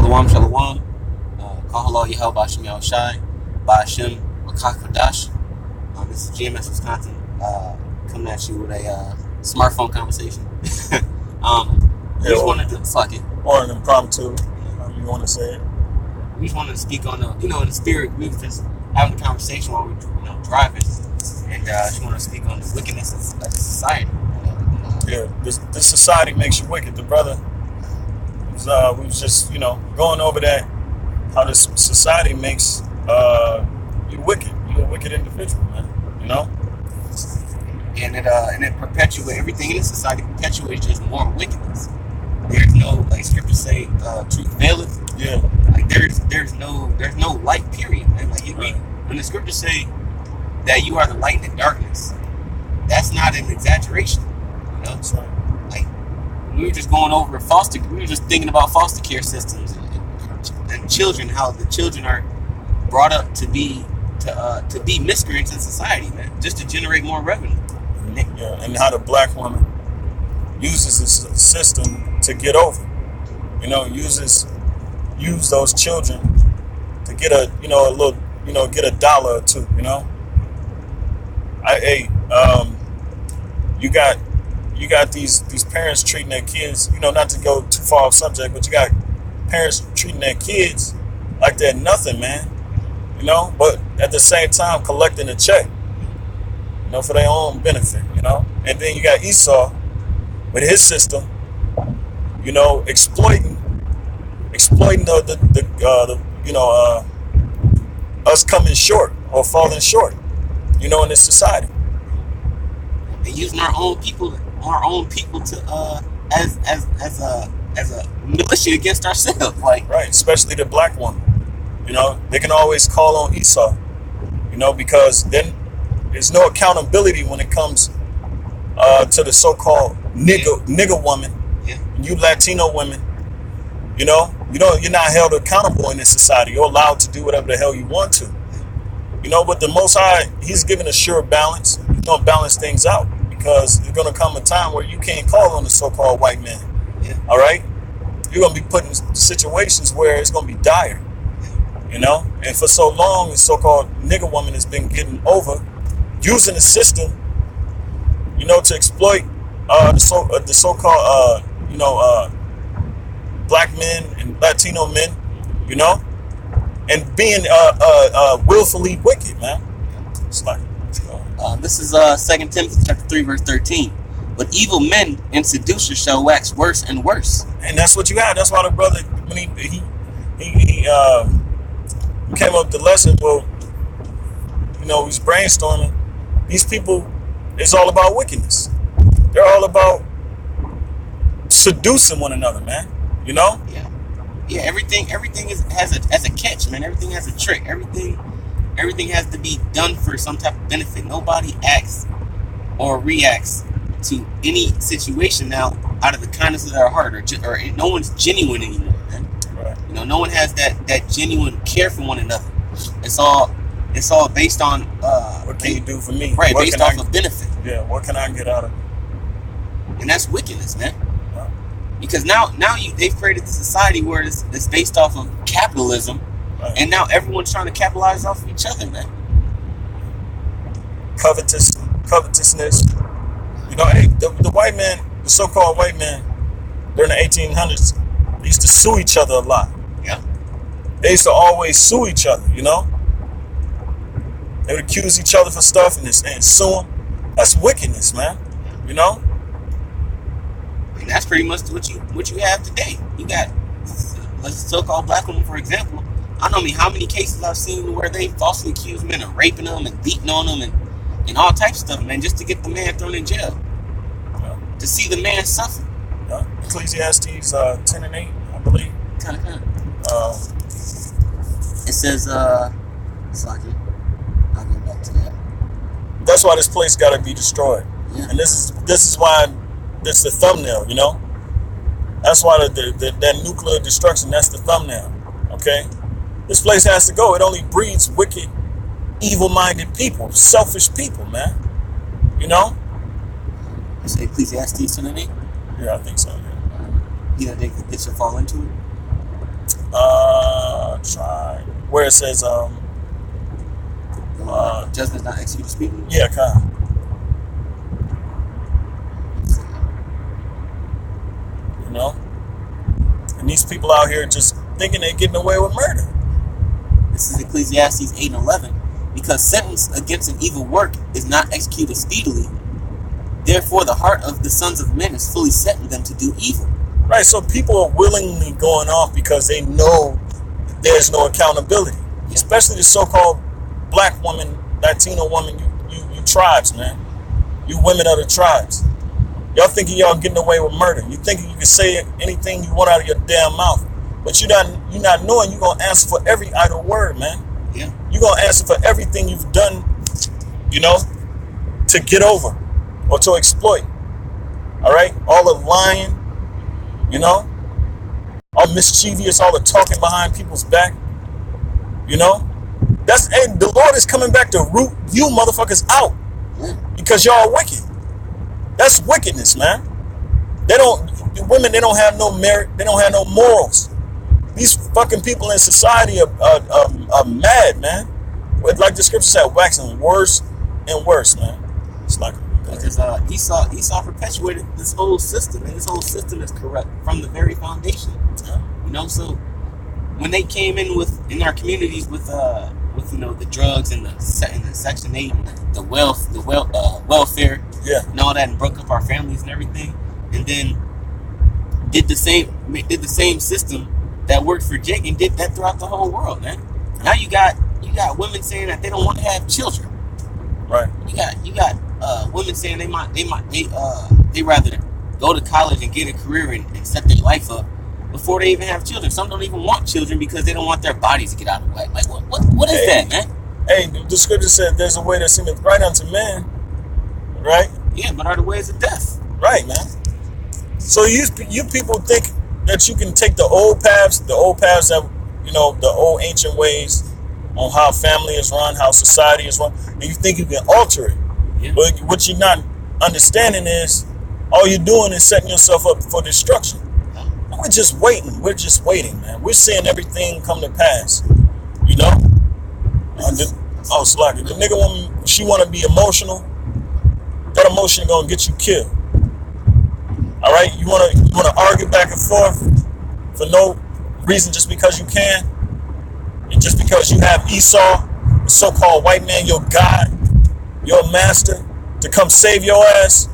Shalom, shalom. Kahala Yahal Bashim Yahushai, Bashim Makakadash. This is GMS Wisconsin coming at you with a smartphone conversation. We just wanted to fuck it. Or an impromptu, you want to say it. We just wanted to speak on the, in the spirit. We were just having a conversation while we were, driving, and just want to speak on the wickedness of society. Yeah, this society makes you wicked. The brother we was just, going over that, how this society makes you wicked. You're a wicked individual, man. And it perpetuates everything in the society. Perpetuates just more wickedness. There's no, like scriptures say, truth veileth. Yeah. Like there's no light. Period, man. Like when the scriptures say that you are the light in the darkness, that's not an exaggeration. That's right. Like we were just going over we were just thinking about foster care systems and children, how the children are brought up to be miscreants in society, man, just to generate more revenue. Yeah, and how the black woman uses this system to get over. Use those children to get a get a dollar or two. You got these parents treating their kids. Not to go too far off subject, but you got parents treating their kids like they're nothing, man. But at the same time collecting a check, for their own benefit, And then you got Esau with his system, exploiting us coming short or falling short, in this society. And using our own people to as a militia against ourselves, like right, especially the black woman. They can always call on Esau, because then there's no accountability when it comes to the so-called nigger woman. Yeah. You Latino women, you're not held accountable in this society. You're allowed to do whatever the hell you want to. But the Most High, He's given a sure balance. He's gonna balance things out, because there's gonna come a time where you can't call on the so-called white man. Yeah. All right, you're gonna be put in situations where it's gonna be dire. And for so long, the so-called nigger woman has been getting over, using the system, to exploit the so-called black men and Latino men, and being willfully wicked, man. It's like, this is 2 Timothy chapter 3 verse 13. But evil men and seducers shall wax worse and worse. And that's what you got. That's why the brother, when he came up with the lesson, he's brainstorming. These people, it's all about wickedness. They're all about seducing one another, man. Yeah. Everything has a catch, man. Everything has a trick. Everything has to be done for some type of benefit. Nobody acts or reacts to any situation now out of the kindness of their heart, or no one's genuine anymore, man. Right. No one has that genuine care for one another. It's all based on what can you do for me? Right, what based off of benefit. Yeah, what can I get out of it? And that's wickedness, man. Yeah. Because now they've created a society where it's based off of capitalism, right. And now everyone's trying to capitalize off of each other, man. Covetousness. The white man, the so-called white man, during the 1800s, they used to sue each other a lot. Yeah. They used to always sue each other, They would accuse each other for stuff and sue them. That's wickedness, man. And that's pretty much what you have today. You got a so-called black woman, for example. I don't know how many cases I've seen where they falsely accuse men of raping them and beating on them and all types of stuff, man, just to get the man thrown in jail. Yeah. To see the man suffer. Yeah. Ecclesiastes 10 and 8, I believe. Kind of. It says, fuck it. I'll go back to that. That's why this place got to be destroyed. Yeah. And this is why it's the thumbnail, That's why that nuclear destruction, that's the thumbnail, okay? This place has to go. It only breeds wicked, evil-minded people, selfish people, man. It's Ecclesiastes 10 and 8? Yeah, I think so, yeah. You don't think that this will fall into it? where it says, Judgment not executed speedily. yeah, kind of, you know? And these people out here just thinking they're getting away with murder. This is Ecclesiastes 8:11. Because sentence against an evil work is not executed speedily, therefore the heart of the sons of men is fully set in them to do evil. Right, so people are willingly going off because they know there's no accountability. Yeah. Especially the so-called black woman, Latino woman, you tribes, man. You women of the tribes. Y'all thinking y'all getting away with murder. You thinking you can say anything you want out of your damn mouth. But you're not knowing you're gonna answer for every idle word, man. Yeah. You're gonna answer for everything you've done, you know, to get over or to exploit. All right? All the lying, you know, all mischievous, all the talking behind people's back, you know. And the Lord is coming back to root you motherfuckers out because y'all are wicked. That's wickedness, man. The women, they don't have no merit. They don't have no morals. These fucking people in society are mad, man. Like the scripture said, waxing worse and worse, man. It's like because Esau perpetuated this whole system, and this whole system is corrupt from the very foundation. You know, so when they came in our communities with you know the drugs and the Section 8 and the welfare, yeah, and all that, and broke up our families and everything, and then did the same system that worked for Jake and did that throughout the whole world, man. Now you got women saying that they don't want to have children. Right. You got women saying they rather go to college and get a career and set their life up before they even have children. Some don't even want children because they don't want their bodies to get out of whack. Like what is that, man? Hey, the scripture said there's a way that seemeth right unto man. Right? Yeah, but are the ways of death. Right, man. So you people think that you can take the old paths that, you know, the old ancient ways on how family is run, how society is run, and you think you can alter it. Yeah. But what you're not understanding is all you're doing is setting yourself up for destruction. We're just waiting, man. We're seeing everything come to pass, you know? Slacker. The nigga woman, she want to be emotional. That emotion gonna get you killed. All right, you wanna argue back and forth for no reason, just because you can, and just because you have Esau, the so-called white man, your God, your master, to come save your ass.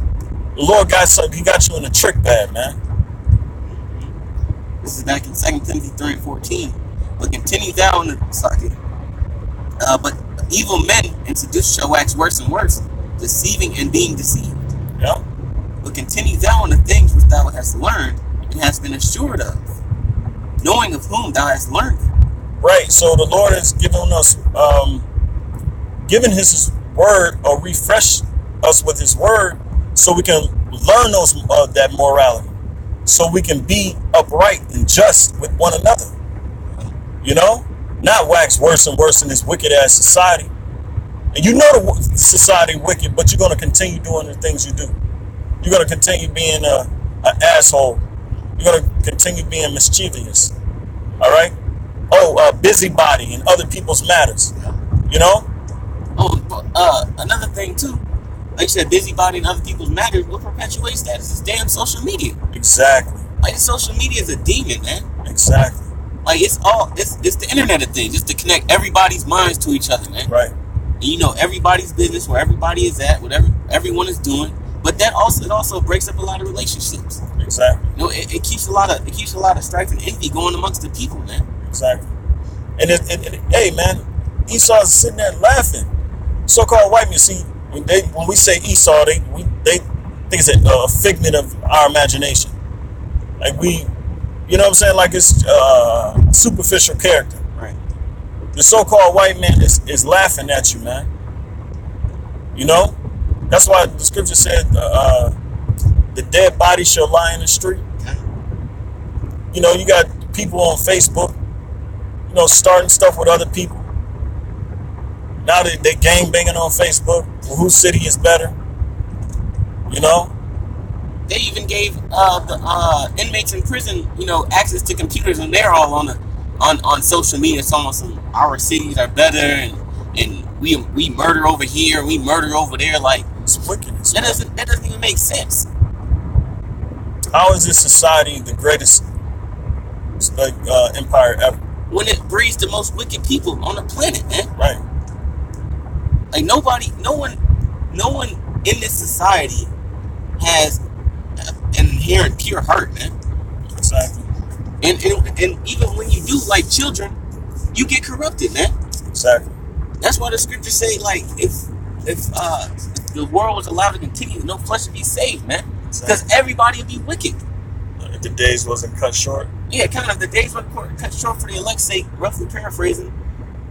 The Lord got something. He got you in a trick bag, man. This is back in 2 Timothy 3:14. But continue thou in the but evil men and seducers shall wax worse and worse, deceiving and being deceived. Yeah. But continue thou in the things which thou hast learned and hast been assured of, knowing of whom thou hast learned them. Right. So the Lord has given us, given His word, or refresh us with His word, so we can learn that morality, so we can be upright and just with one another. You know, not wax worse and worse in this wicked ass society. And you know the society wicked, but you're going to continue doing the things you do. You're going to continue being an asshole. You're going to continue being mischievous. All right? Busybody in other people's matters. You know? Another thing too. Like you said, busybody in other people's matters. What perpetuates that is this damn social media. Exactly. Like, social media is a demon, man. Exactly. Like, it's the internet of things, just to connect everybody's minds to each other, man. Right. And you know everybody's business, where everybody is at, whatever everyone is doing. But it also breaks up a lot of relationships. Exactly. You know, it keeps a lot of strife and envy going amongst the people, man. Exactly. And hey, man, Esau's sitting there laughing. So-called white men, see, when we say Esau, they think it's a figment of our imagination. Like you know what I'm saying? Like it's a superficial character. Right. The so-called white man is laughing at you, man. You know? That's why the scripture said the dead body shall lie in the street. You know, you got people on Facebook, you know, starting stuff with other people. Now they gang banging on Facebook. Whose city is better? You know? They even gave the inmates in prison, you know, access to computers, and they're all on on social media, it's almost like our cities are better, and we murder over here, we murder over there. Like, It's wickedness. that doesn't even make sense. How is this society the greatest empire ever? When it breeds the most wicked people on the planet, man. Right. Like, no one in this society has an inherent pure heart, man. Exactly. And even when you do, like children, you get corrupted, man. Exactly. That's why the scriptures say, like, if the world was allowed to continue, no flesh would be saved, man. Because everybody would be wicked. If the days wasn't cut short. Yeah, kind of. The days were cut short for the elect's sake, roughly paraphrasing.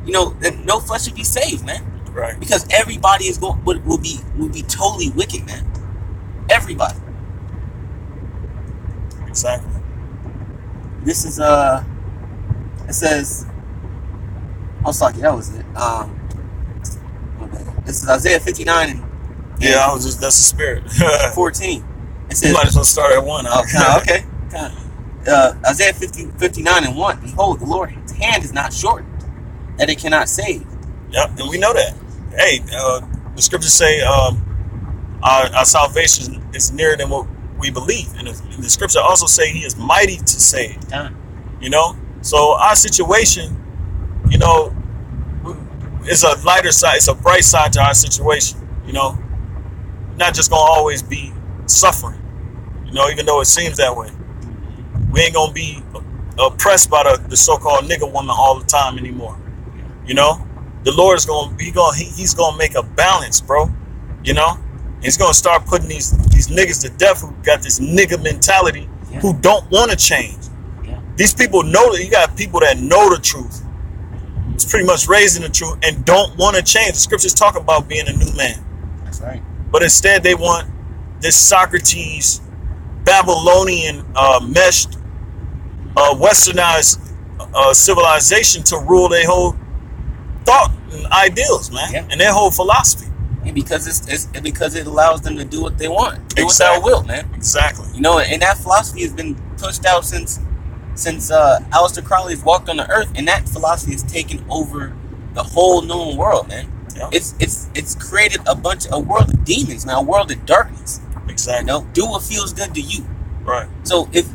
You know, that no flesh would be saved, man. Right. Because everybody is will be totally wicked, man. Everybody. Exactly. This is it says, oh sorry, that was it. This is Isaiah 59 and Yeah, that's the spirit. 14. It You says, might as well start at 1. okay. Isaiah 59 and 1. Behold, the Lord's hand is not shortened, that it cannot save. Yep, and we know that. Hey, the scriptures say our salvation is nearer than what we believe. And the scripture also say he is mighty to save. You know? So our situation, you know, is a lighter side, it's a bright side to our situation, you know? Not just gonna always be suffering, you know, even though it seems that way. We ain't gonna be oppressed by the so-called nigga woman all the time anymore. You know? The Lord is he's gonna make a balance, bro. You know? He's gonna start putting these niggas to death who got this nigga mentality, who don't want to change. These people know that you got people that know the truth. It's pretty much raised in the truth and don't want to change. The scriptures talk about being a new man. That's right. But instead they want this Socrates, Babylonian meshed, westernized civilization to rule their whole thought and ideals, man, and their whole philosophy. And because it's because it allows them to do what they want, do what Exactly. they will, man. Exactly. You know, and that philosophy has been pushed out since Aleister Crowley has walked on the earth, and that philosophy has taken over the whole known world, man. Yeah. It's created a world of demons, man, a world of darkness. Exactly. You know, do what feels good to you. Right. So if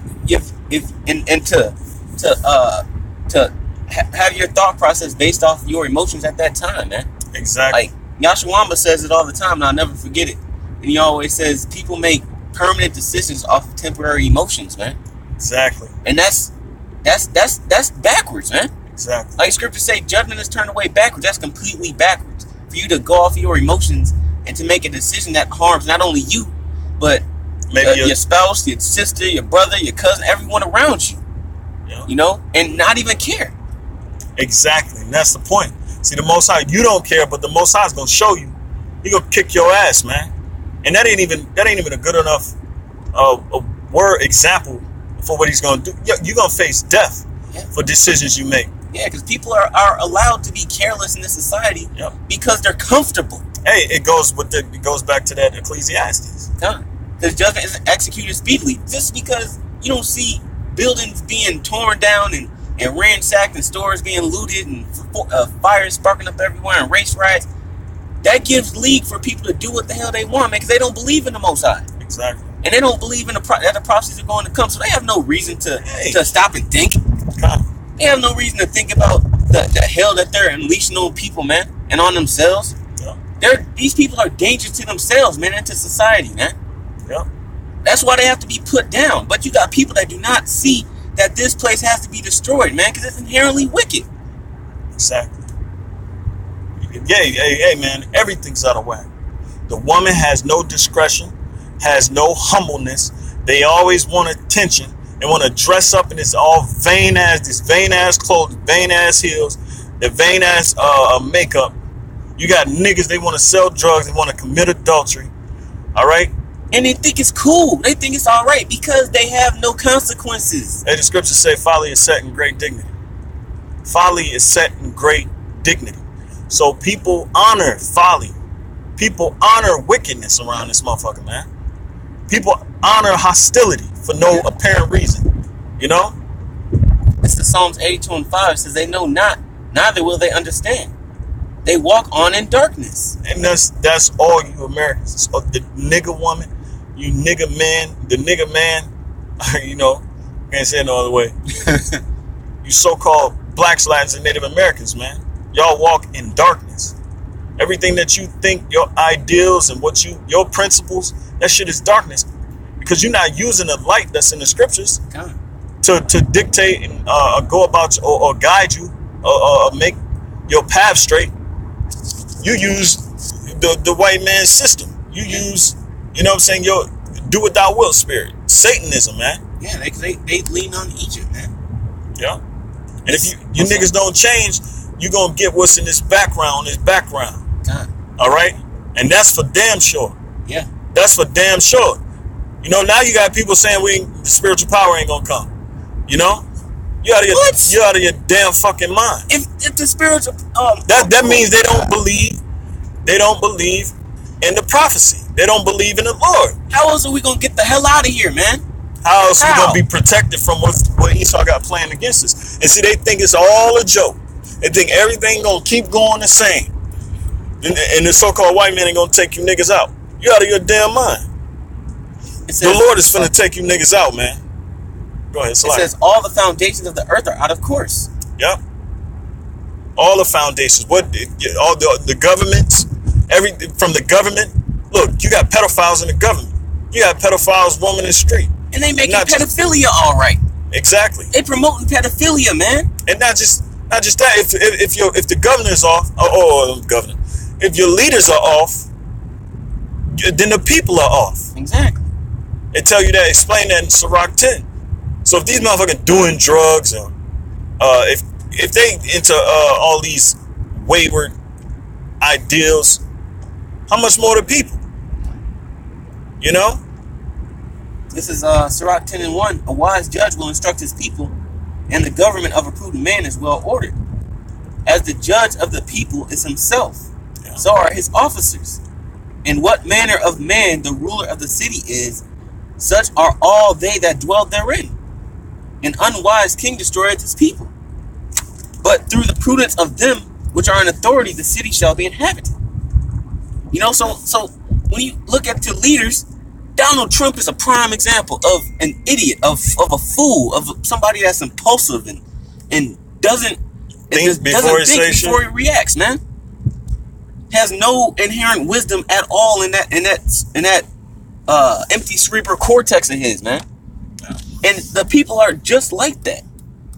have your thought process based off your emotions at that time, man. Exactly. Like Yashawamba says it all the time, and I'll never forget it. And he always says people make permanent decisions off of temporary emotions, man. Exactly. And that's backwards, man. Exactly. Like scriptures say, judgment is turned away backwards. That's completely backwards. For you to go off of your emotions and to make a decision that harms not only you, but maybe your spouse, your sister, your brother, your cousin, everyone around you. Yeah. You know, and not even care. Exactly. And that's the point. See, the Most High, you don't care, but the Most High is gonna show you. He gonna kick your ass, man. And that ain't even a good enough a word example for what he's gonna do. You're gonna face death for decisions you make. Yeah, because people are allowed to be careless in this society because they're comfortable. Hey, it goes back to that Ecclesiastes. Because judgment is executed speedily. Just because you don't see buildings being torn down and ransacked and stores being looted and fires sparking up everywhere and race riots, that gives league for people to do what the hell they want, man, because they don't believe in the Most High. Exactly. And they don't believe in that the prophecies are going to come, so they have no reason to stop and think. They have no reason to think about the hell that they're unleashing on people, man, and on themselves. Yeah. These people are dangerous to themselves, man, and to society, man. Yeah. That's why they have to be put down. But you got people that do not see that this place has to be destroyed, man, because it's inherently wicked. Exactly. Hey, man, everything's out of whack. The woman has no discretion, has no humbleness. They always want attention. They want to dress up in this vain ass clothes, vain ass heels, the vain ass makeup. You got niggas, they want to sell drugs, they want to commit adultery. All right? And they think it's cool. They think it's all right because they have no consequences. Hey, the scriptures say folly is set in great dignity. Folly is set in great dignity. So people honor folly. People honor wickedness around this motherfucker, man. People honor hostility for no apparent reason. You know? It's the Psalms 82:5 says, they know not, neither will they understand. They walk on in darkness. And that's all you Americans. So the nigga woman, you nigga man, the nigga man, you know, can't say it no other way. You so-called blacks, Latins, and Native Americans, man. Y'all walk in darkness. Everything that you think, your ideals and your principles, that shit is darkness. Because you're not using the light that's in the scriptures to dictate and go about or guide you or make your path straight. You use the white man's system. You use, you know what I'm saying, your do what thou wilt spirit. Satanism, man. Yeah, they lean on Egypt, man. Yeah. And if you niggas don't change, you're going to get what's in this background. All right? And that's for damn sure. Yeah. That's for damn sure. You know, now you got people saying the spiritual power ain't going to come. You know? You out of your damn fucking mind. If the spiritual that means they don't believe in the prophecy. They don't believe in the Lord. How else are we gonna get the hell out of here, man? How else are we gonna be protected from what Esau got planned against us? And see, they think it's all a joke. They think everything gonna keep going the same. And the so-called white man ain't gonna take you niggas out. You out of your damn mind. The Lord is finna take you niggas out, man. Go ahead, slide. It says all the foundations of the earth are out of course. Yep. All the foundations. All the governments, everything from the government. Look, you got pedophiles in the government. You got pedophiles roaming the street. And they making pedophilia all right. Exactly. They promoting pedophilia, man. And not just that. If the governor's off, governor, if your leaders are off, then the people are off. Exactly. They tell you that. Explain that in Sirach 10. So if these motherfuckers doing drugs, or if they into all these wayward ideals, how much more the people? You know? This is Sirach 10:1. A wise judge will instruct his people, and the government of a prudent man is well ordered. As the judge of the people is himself, so are his officers. In what manner of man the ruler of the city is, such are all they that dwell therein. An unwise king destroyeth his people, but through the prudence of them which are in authority, the city shall be inhabited. You know, so when you look at the leaders, Donald Trump is a prime example of an idiot, of a fool, of somebody that's impulsive and doesn't think before he reacts, man. Has no inherent wisdom at all in that empty cerebral cortex of his, man. And the people are just like that.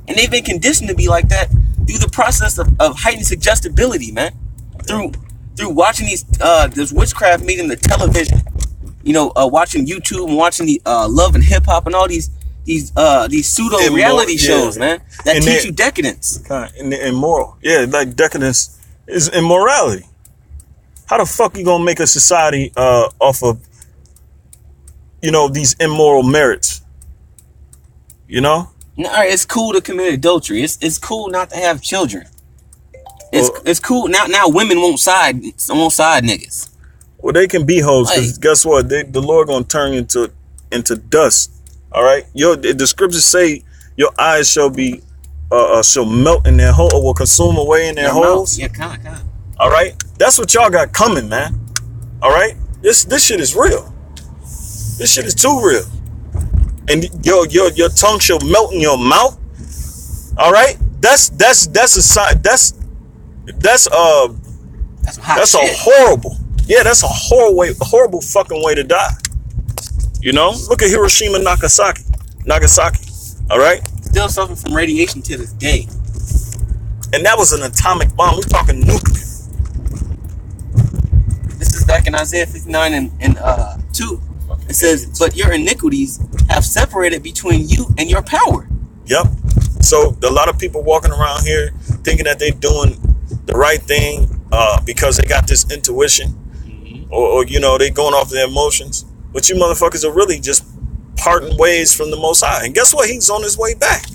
And they've been conditioned to be like that through the process of heightened suggestibility, man. Through watching this witchcraft meeting the television, you know, watching YouTube and watching the Love and Hip Hop and all these pseudo reality shows, man, that teach you decadence. Immoral. Yeah, like decadence is immorality. How the fuck you gonna make a society off of, you know, these immoral merits? You know? No, it's cool to commit adultery. It's cool not to have children. It's cool now. Women won't side niggas. Well, they can be hoes, because guess what? The Lord gonna turn into dust. All right. The scriptures say your eyes shall be shall melt in their hole, or will consume away in their holes. Yeah, kind of. All right. That's what y'all got coming, man. All right. This shit is real. This shit is too real. And your tongue shall melt in your mouth. All right. That's a sign. That's a horrible. Yeah, that's a horrible fucking way to die. You know, look at Hiroshima, Nagasaki. All right. Still suffering from radiation to this day. And that was an atomic bomb. We're talking nuclear. This is back in Isaiah 59 and 2. It says, "But your iniquities have separated between you and your power." Yep. So a lot of people walking around here thinking that they're doing the right thing because they got this intuition, or you know, they going off their emotions. But you motherfuckers are really just parting ways from the Most High. And guess what? He's on his way back.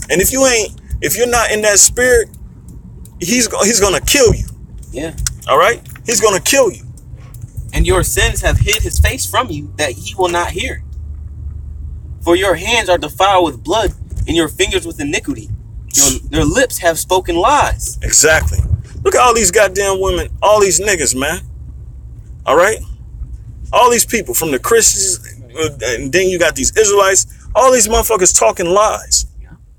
And if you're not in that spirit, he's gonna kill you. Yeah. All right. He's gonna kill you. And your sins have hid his face from you, that he will not hear. For your hands are defiled with blood, and your fingers with iniquity. Their lips have spoken lies. Exactly. Look at all these goddamn women, all these niggas, man. All right? All these people from the Christians, and then you got these Israelites, all these motherfuckers talking lies.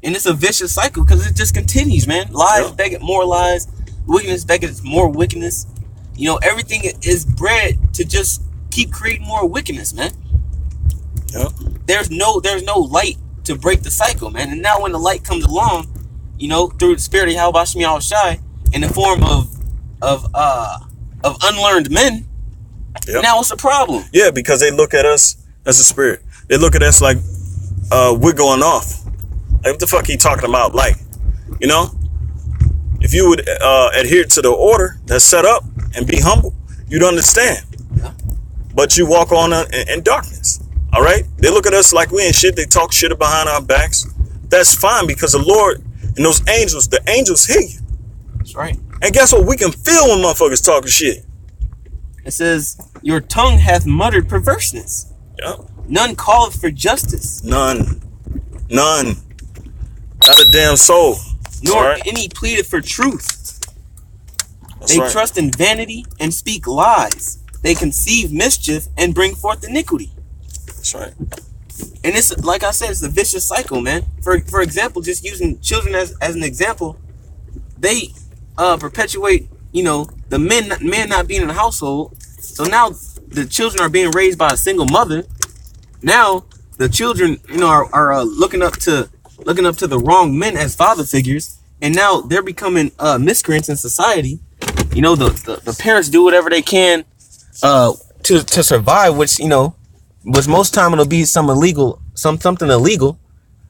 And it's a vicious cycle because it just continues, man. Lies beget more lies. Wickedness begets more wickedness. You know, everything is bred to just keep creating more wickedness, man. Yep. There's no light to break the cycle, man. And now when the light comes along, you know, through the spirit of Yahweh Shem Yahweh Shai, in the form of unlearned men, now it's a problem. Yeah, because they look at us as a spirit. They look at us like we're going off. Like, what the fuck he talking about? Like, you know, if you would adhere to the order that's set up and be humble, you'd understand. Yeah. But you walk on in darkness. All right? They look at us like we ain't shit. They talk shit behind our backs. That's fine because the Lord and those angels, the angels hear you. That's right. And guess what? We can feel when motherfuckers talking shit. It says, your tongue hath muttered perverseness. Yeah. None calleth for justice. None. Not a damn soul. Nor any pleaded for truth. That's they right. trust in vanity and speak lies. They conceive mischief and bring forth iniquity. That's right. And it's, like I said, it's a vicious cycle, man. For example, just using children as an example, they perpetuate, you know, the men not being in the household. So now the children are being raised by a single mother. Now the children, you know, are looking up to the wrong men as father figures, and now they're becoming miscreants in society. You know, the parents do whatever they can to survive, which, you know, which most time it'll be something illegal.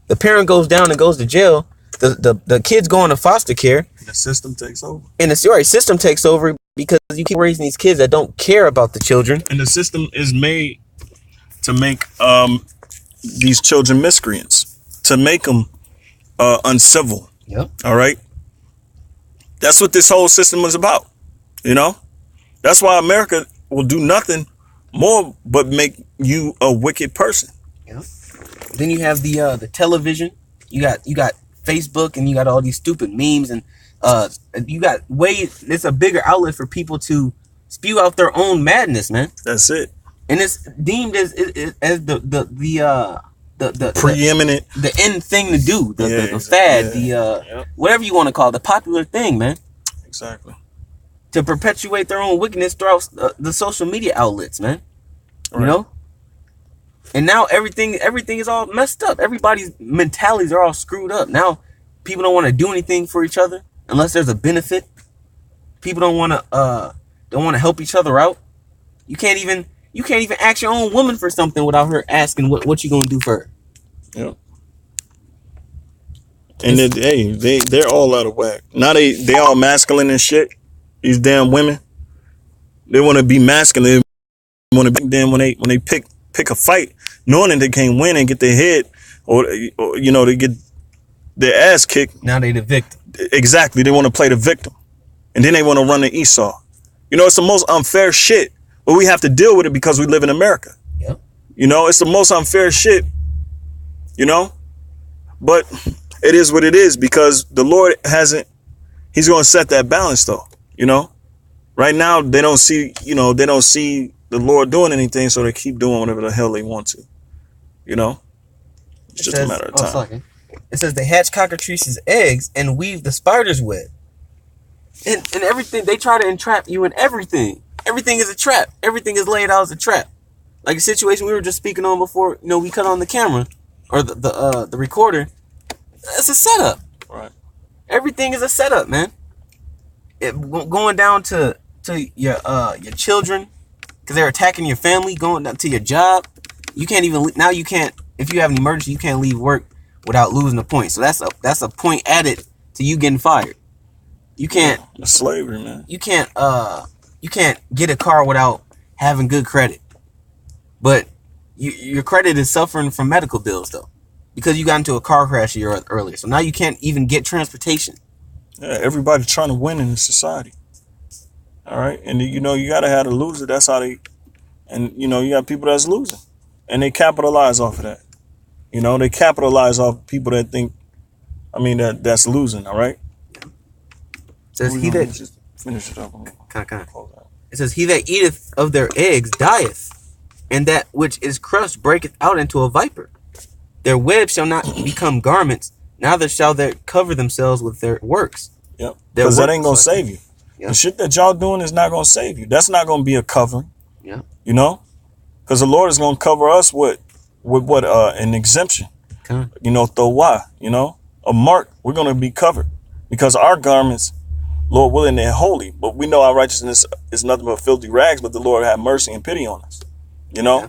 The parent goes down and goes to jail. The kids go into foster care. The system takes over. And the system takes over because you keep raising these kids that don't care about the children. And the system is made to make these children miscreants, to make them uncivil. Yep. All right. That's what this whole system is about. You know, that's why America will do nothing more but make you a wicked person. Yep. Then you have the television. You got Facebook, and you got all these stupid memes, and you got ways. It's a bigger outlet for people to spew out their own madness, man. That's it. And it's deemed as the preeminent, the end thing to do, the fad, whatever you want to call it, the popular thing, man. Exactly. To perpetuate their own wickedness throughout the social media outlets, man. Right. You know. And now everything is all messed up. Everybody's mentalities are all screwed up. Now people don't want to do anything for each other unless there's a benefit. People don't want to help each other out. You can't even ask your own woman for something without her asking what you gonna do for her. Yep. And they're all out of whack. Now they all masculine and shit. These damn women. They want to be masculine. They want to be them when they pick a fight, knowing that they can't win and get their head or you know, they get their ass kicked. Now they the victim. Exactly. They want to play the victim. And then they want to run the Esau. You know, it's the most unfair shit. But we have to deal with it because we live in America. Yep. You know, it's the most unfair shit. You know? But it is what it is because the Lord he's going to set that balance though. You know? Right now they don't see the Lord doing anything, so they keep doing whatever the hell they want to. You know? It's just a matter of time. It says they hatch cockatrices' eggs and weave the spider's web. And everything, they try to entrap you in everything. Everything is a trap. Everything is laid out as a trap. Like a situation we were just speaking on before, you know, we cut on the camera or the recorder. It's a setup. Right. Everything is a setup, man. Going down to your children because they're attacking your family, going down to your job. You can't even now. You can't, if you have an emergency, you can't leave work without losing a point. So that's a point added to you getting fired. You can't. It's slavery, man. You can't get a car without having good credit. But your credit is suffering from medical bills though, because you got into a car crash a year earlier. So now you can't even get transportation. Yeah, everybody's trying to win in society. All right, and you know you gotta have a loser. That's how and you know you got people that's losing, and they capitalize off of that. You know, they capitalize off people that think I mean, that's losing, all right? It says he that just finish it up. It says he that eateth of their eggs dieth, and that which is crushed breaketh out into a viper. Their webs shall not become garments, neither shall they cover themselves with their works. Yep. Because that ain't gonna save you. Yep. The shit that y'all doing is not gonna save you. That's not gonna be a covering. Yeah. You know? Because the Lord is gonna cover us with what an exemption. Okay. You know, why? You know? A mark, we're gonna be covered. Because our garments, Lord willing, they're holy, but we know our righteousness is nothing but filthy rags, but the Lord have mercy and pity on us. You know? Yeah.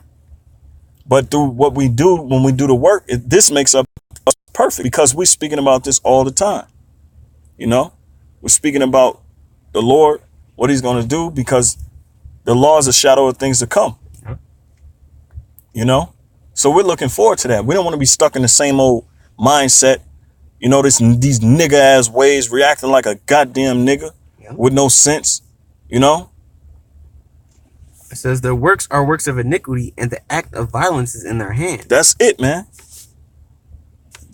But through what we do when we do the work, this makes us perfect, because we're speaking about this all the time. You know? We're speaking about the Lord, what he's going to do, because the law is a shadow of things to come. Yeah. You know? So we're looking forward to that. We don't want to be stuck in the same old mindset. You know, these nigga ass ways, reacting like a goddamn nigga. Yeah. With no sense. You know? It says their works are works of iniquity, and the act of violence is in their hand. That's it, man.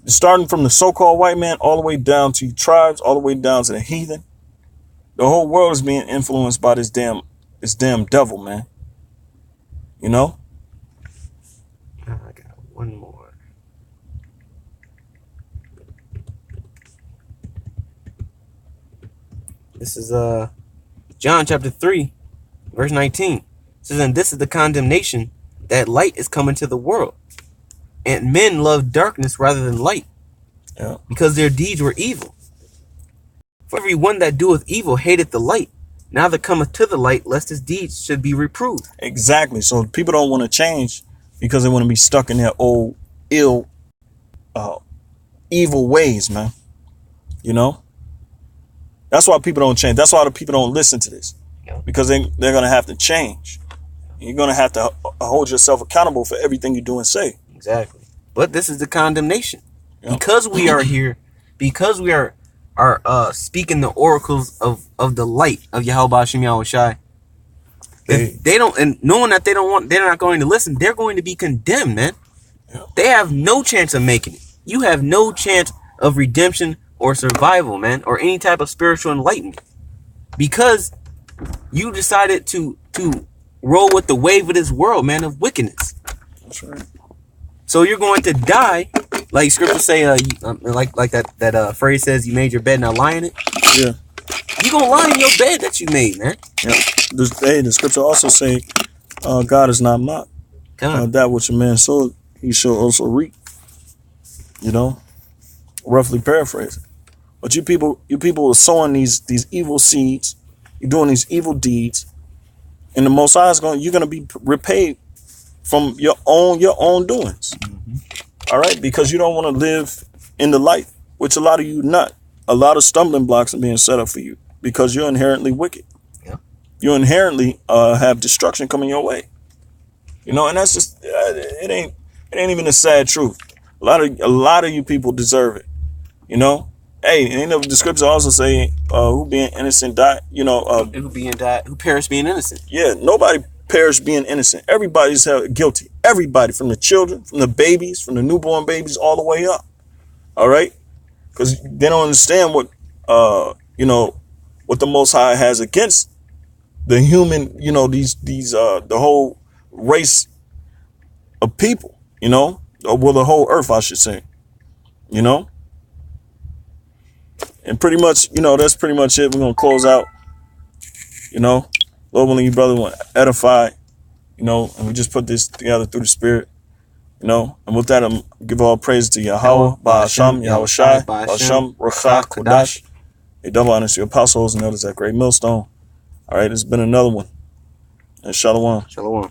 Starting from the so-called white man all the way down to tribes, all the way down to the heathen. The whole world is being influenced by this damn devil, man. You know? I got one more. This is John chapter 3, verse 19. It says, and this is the condemnation, that light is come into the world, and men love darkness rather than light, because their deeds were evil. For every one that doeth evil hateth the light, neither cometh to the light, lest his deeds should be reproved. Exactly. So people don't want to change because they want to be stuck in their old evil ways, man. You know? That's why people don't change. That's why the people don't listen to this. Because they're going to have to change. You're going to have to hold yourself accountable for everything you do and say. Exactly. But this is the condemnation. Yep. Because we are here, because we are speaking the oracles of the light of Yahweh Hashem Yahushai. If they don't, and knowing that they're not going to listen, they're going to be condemned, man. Yep. They have no chance of making it. You have no chance of redemption or survival, man, or any type of spiritual enlightenment, because you decided to roll with the wave of this world, man, of wickedness. That's right. So you're going to die, like scripture say, like that phrase says, you made your bed, now lie in it. Yeah. You gonna lie in your bed that you made, man. Yeah. The scripture also say, God is not mocked. That which a man sowed, he shall also reap. You know, roughly paraphrasing. But you people are sowing these evil seeds. You're doing these evil deeds, and the Most High you're gonna be repaid from your own doings. Mm-hmm. All right, because you don't want to live in the light, which a lot of you not. A lot of stumbling blocks are being set up for you because you're inherently wicked. Yeah. You inherently have destruction coming your way. You know, and that's just it ain't even a sad truth. A lot of you people deserve it. You know. Hey, ain't the scripture also say who being innocent die? You know, who perish being innocent. Yeah, nobody perish being innocent. Everybody's held guilty. Everybody, from the children, from the babies, from the newborn babies, all the way up. All right, because they don't understand what what the Most High has against the human. You know, the whole race of people. You know, or the whole earth, I should say. You know. And pretty much, that's pretty much it. We're going to close out, Lord willing, you brother want to edify, and we just put this together through the Spirit, And with that, I'm give all praise to Yahweh, Ba'asham, Yahushai, Ba'asham, Ruach Kodash. A double honor to your apostles and elders at Great Millstone. All right, it's been another one. And Shalom. Shalom.